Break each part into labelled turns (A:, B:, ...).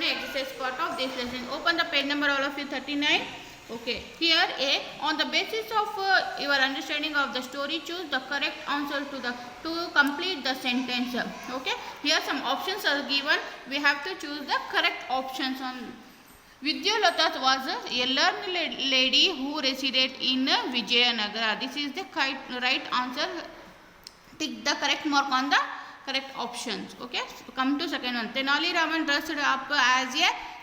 A: an exercise part of this lesson. Open the page number all of you 39. Okay, here A, on the basis of your understanding of the story, choose the correct answer to complete the sentence. Okay, here some options are given. We have to choose the correct options. On Vidyalata was a learned lady who resided in Vijayanagara. This is the right answer. Tick the correct mark on the correct options. Okay, so come to second one. Tenali Raman dressed up as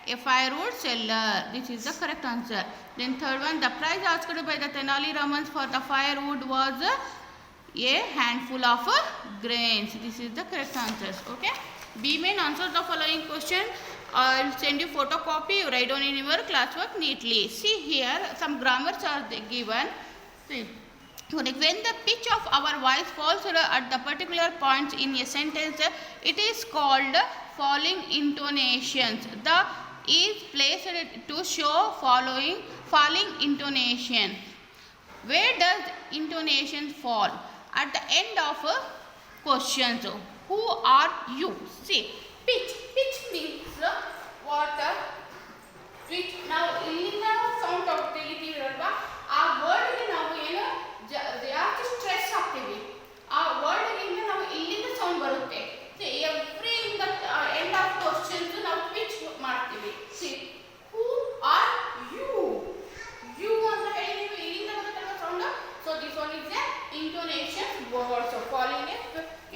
A: a firewood seller. This is the correct answer. Then third one, the price asked by the Tenali Ramans for the firewood was a handful of grains. This is the correct answers. Okay, B main answer the following question. I'll send you photocopy. You write down in your classwork neatly. See here, some grammars are given. See. When the pitch of our voice falls at the particular points in a sentence, it is called falling intonations. The is placed to show falling intonation. Where does intonation fall? At the end of questions. Who are you? See, pitch. Pitch means water. Pitch. Now, in the sound of the our word now ಜಾಸ್ತಿ stress ಆಗ್ತೀವಿ ಆ ವರ್ಡ್ಗಿಂತ ನಾವು ಇಲ್ಲಿಂದ sound ಬರುತ್ತೆ see every in the end of questions ನಾವು pitch ಮಾಡ್ತೀವಿ see who are you you ಅಂತ ಹೇಳಿ ನೀವು ಇಲ್ಲಿಂದ ಬರುತ್ತಲ್ಲ sound so this one is a intonation also falling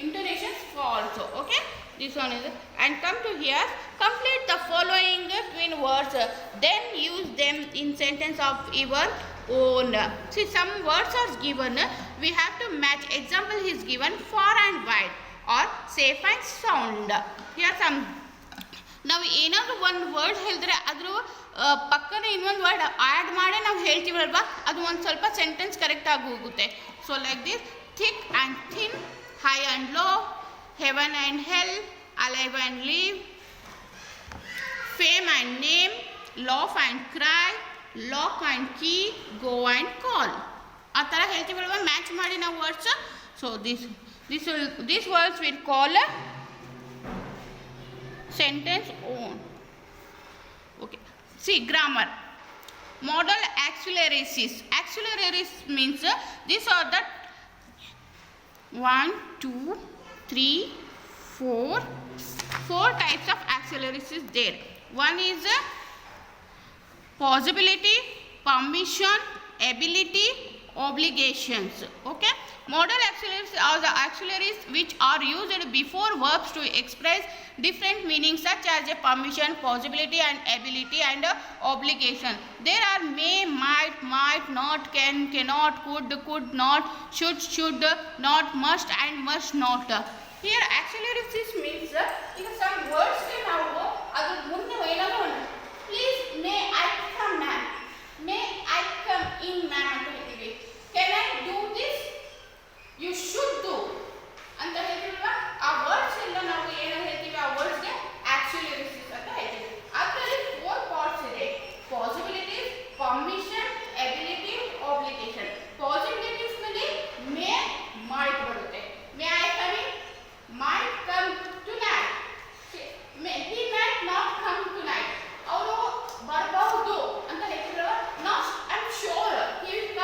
A: intonations also. Okay, this one is and come to here, complete the following twin words, then use them in sentence of your own. See, some words are given, we have to match. Example is given, far and wide or safe and sound. Here some ನಾವು ಏನಾದರೂ ಒಂದು word ಹೇಳಿದ್ರೆ ಅದ್ರ ಪಕ್ಕನೇ ಇನ್ನೊಂದು word add ಮಾಡಿ ನಾವು ಹೇಳ್ತೀವಲ್ವಾ ಅದು ಒಂದು ಸ್ವಲ್ಪ ಸೆಂಟೆನ್ಸ್ ಕರೆಕ್ಟ್ ಆಗಿ ಹೋಗುತ್ತೆ. So like this, thick and thin, high and low, heaven and hell, alive and live, fame and name, laugh and cry, lock and key, go and call. ಆ ಥರ ಹೇಳ್ತೀವಲ್ವ match ಮಾಡಿ ನಾವು words. So this words will call sentence own. Okay, see grammar. Modal auxiliaries. Auxiliaries means these are the 1, 2, 3, 4 types of auxiliaries is there. One is possibility, permission, ability, obligations. Okay, modal auxiliaries are the auxiliaries which are used before verbs to express different meanings such as a permission, possibility and ability and obligation. There are may, might not, can, cannot, could not, should not, must and must not. Here auxiliaries means ಈಗ some words ನಾವು ಅದರ ಮುಂದೆ ಏನಾದರೂ please may I come ma'am, may I come in ma'am ಅಂತ ಹೇಳ್ತೀವಿ. Can I do this? You should do ಅಂತ ಹೇಳ್ತೀವಲ್ವಾ ಆ words ಎಲ್ಲ ನಾವು ಏನು ಹೇಳ್ತೀವಿ ಆ ವರ್ಡ್ಸ್ಗೆ ಆಕ್ಚುಲಿಯರೀಸ್ ಅಂತ ಹೇಳ್ತೀವಿ. ಅದರಲ್ಲಿ 4 ಪಾರ್ಟ್ಸ್ ಇದೆ, possibilities, permission, ability, obligation. Possibilities ನಲ್ಲಿ ಮೇ, ಮೈಟ್ ಬರುತ್ತೆ. May I come in, might come tonight, he might not come tonight. ಅವರು ಬರಬಹುದು ಅಂತ ಹೇಳ್ತಿದ್ರು. Not I am sure he will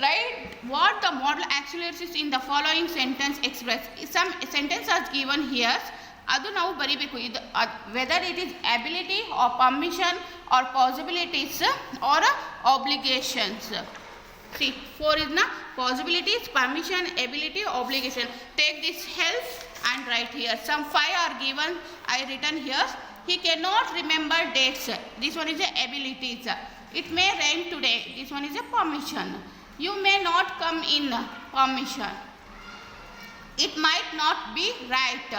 A: Write what the model accelerators in the following sentence express. Some sentence are given here. ಅದು ನಾವು ಬರಿಬೇಕು. ಇದು whether it is ability or permission or possibilities or obligations. See, 4 is na possibilities, permission, ability, obligation. Take this help and write here. Some 5 are given. I written here. He cannot remember dates. This one is a abilities. It may rain today. This one is a permission. You may not come in. Permission. It might not be right.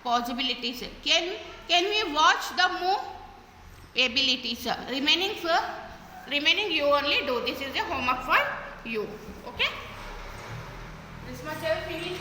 A: Possibilities. Can we watch the movie? Abilities. Remaining you only do. This is a homework for you. Okay? This much I will finish.